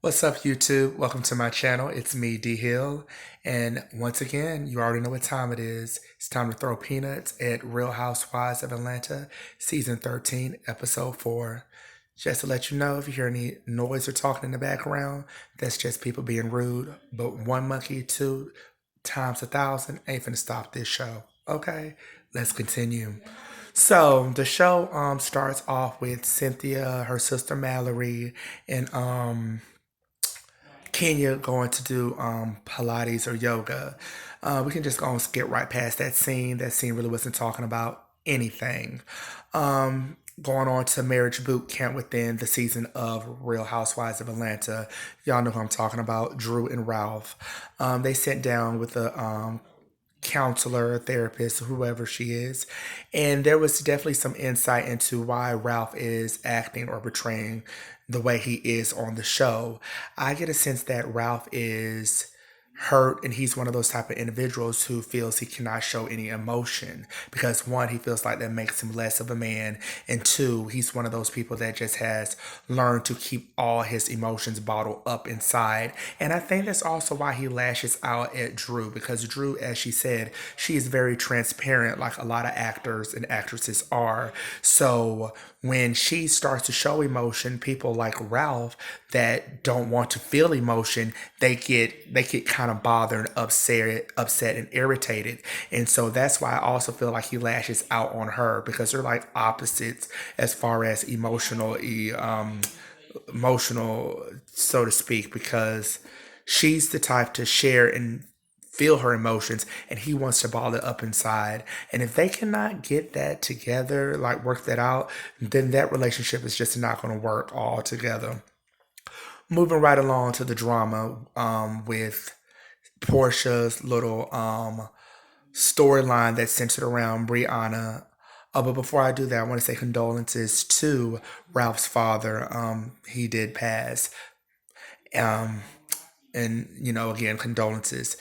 What's up, YouTube? Welcome to my channel. It's me, D Hill. And once again, you already know what time it is. It's time to throw peanuts at Real Housewives of Atlanta, Season 13, Episode 4. Just to let you know, if you hear any noise or talking in the background, that's just people being rude. But one monkey, two times 1,000 ain't finna stop this show. Okay, let's continue. So the show starts off with Cynthia, her sister Mallory, and Kenya going to do Pilates or yoga. We can just go and skip right past that scene. That scene really wasn't talking about anything. Going on to marriage boot camp within the season of Real Housewives of Atlanta. Y'all know who I'm talking about, Drew and Ralph. They sat down with the counselor, therapist, whoever she is. And there was definitely some insight into why Ralph is acting or portraying the way he is on the show. I get a sense that Ralph is hurt and he's one of those type of individuals who feels he cannot show any emotion because one, he feels like that makes him less of a man, and two, he's one of those people that just has learned to keep all his emotions bottled up inside. And I think that's also why he lashes out at Drew, because Drew, as she said, she is very transparent like a lot of actors and actresses are. So when she starts to show emotion, people like Ralph that don't want to feel emotion, they get kind of bothered, upset and irritated. And so that's why I also feel like he lashes out on her, because they're like opposites as far as emotional, so to speak, because she's the type to share and feel her emotions, and he wants to ball it up inside. And if they cannot get that together, like work that out, then that relationship is just not going to work all together. Moving right along to the drama with Portia's little storyline that's centered around Brianna. But before I do that, I want to say condolences to Ralph's father. He did pass. Um, and again, condolences.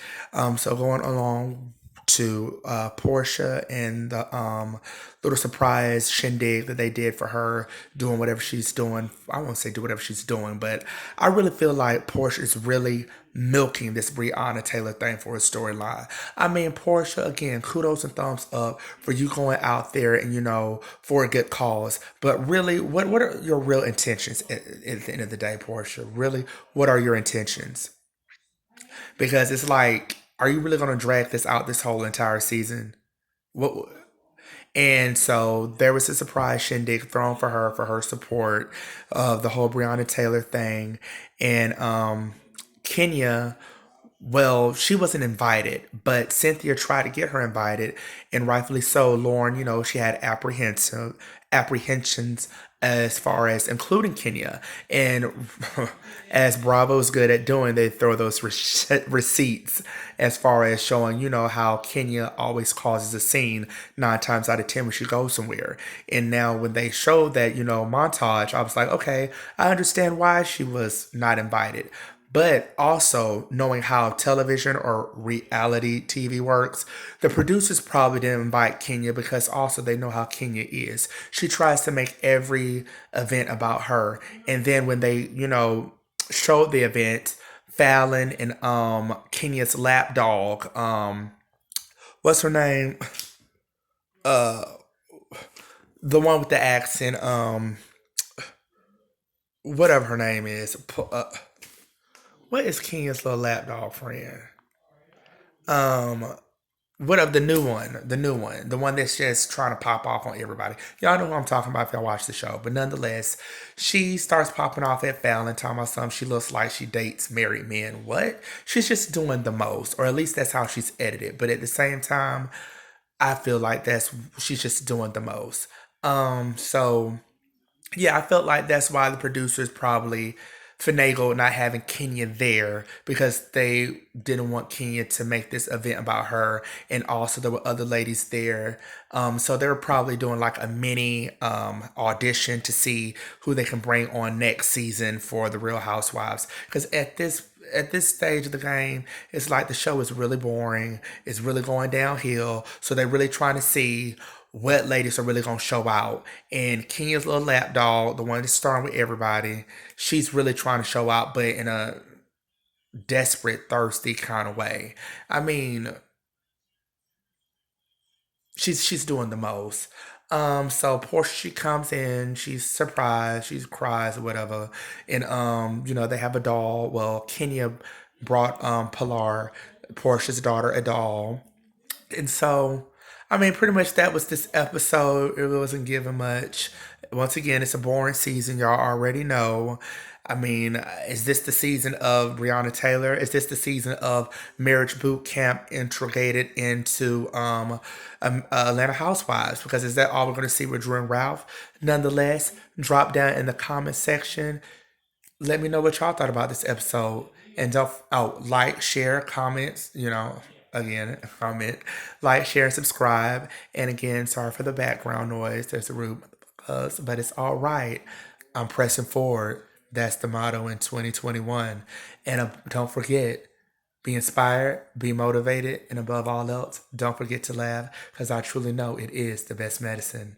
So going along to Portia and the little surprise shindig that they did for her, doing whatever she's doing. I won't say do whatever she's doing, but I really feel like Portia is really milking this Breonna Taylor thing for a storyline. I mean, Portia, again, kudos and thumbs up for you going out there and for a good cause. But really, what are your real intentions at the end of the day, Portia? Really, what are your intentions? Because it's like, are you really going to drag this out this whole entire season? What? And so there was a surprise shindig thrown for her support of the whole Breonna Taylor thing, and Kenya. Well, she wasn't invited, but Cynthia tried to get her invited, and rightfully so. Lauren, she had apprehensions as far as including Kenya, and as Bravo's good at doing, they throw those receipts as far as showing, how Kenya always causes a scene 9 times out of 10 when she goes somewhere. And now when they showed that, montage, I was like, okay, I understand why she was not invited. But also, knowing how television or reality TV works, the producers probably didn't invite Kenya because also they know how Kenya is. She tries to make every event about her. And then when they, showed the event, Fallon and Kenya's lapdog, what's her name? Uh the one with the accent, whatever her name is. What is Kenya's little lapdog friend? Um, what of the one that's just trying to pop off on everybody. Y'all know who I'm talking about if y'all watch the show. But nonetheless, she starts popping off at Fallon, talking about something. She looks like she dates married men. What? She's just doing the most, or at least that's how she's edited. But at the same time, I feel like that's she's just doing the most. So yeah, I felt like that's why the producers probably finagled not having Kenya there, because they didn't want Kenya to make this event about her, and also there were other ladies there. So they were probably doing like a mini audition to see who they can bring on next season for the Real Housewives. Because at this stage of the game, it's like the show is really boring. It's really going downhill. So they're really trying to see what ladies are really gonna show out. And Kenya's little lap dog, the one that's starring with everybody, she's really trying to show out, but in a desperate, thirsty kind of way. I mean, she's doing the most. So Portia, she comes in, she's surprised, she cries or whatever, and they have a doll. Well, Kenya brought Pilar, Portia's daughter, a doll, and so, I mean, pretty much that was this episode. It really wasn't given much. Once again, it's a boring season. Y'all already know. I mean, is this the season of Breonna Taylor? Is this the season of Marriage Boot Camp integrated into Atlanta Housewives? Because is that all we're going to see with Drew and Ralph? Nonetheless, drop down in the comment section. Let me know what y'all thought about this episode. And don't, like, share, comments, again, comment, like, share, and subscribe. And again, sorry for the background noise. There's a room, but it's all right. I'm pressing forward. That's the motto in 2021. And don't forget, be inspired, be motivated, and above all else, don't forget to laugh because I truly know it is the best medicine.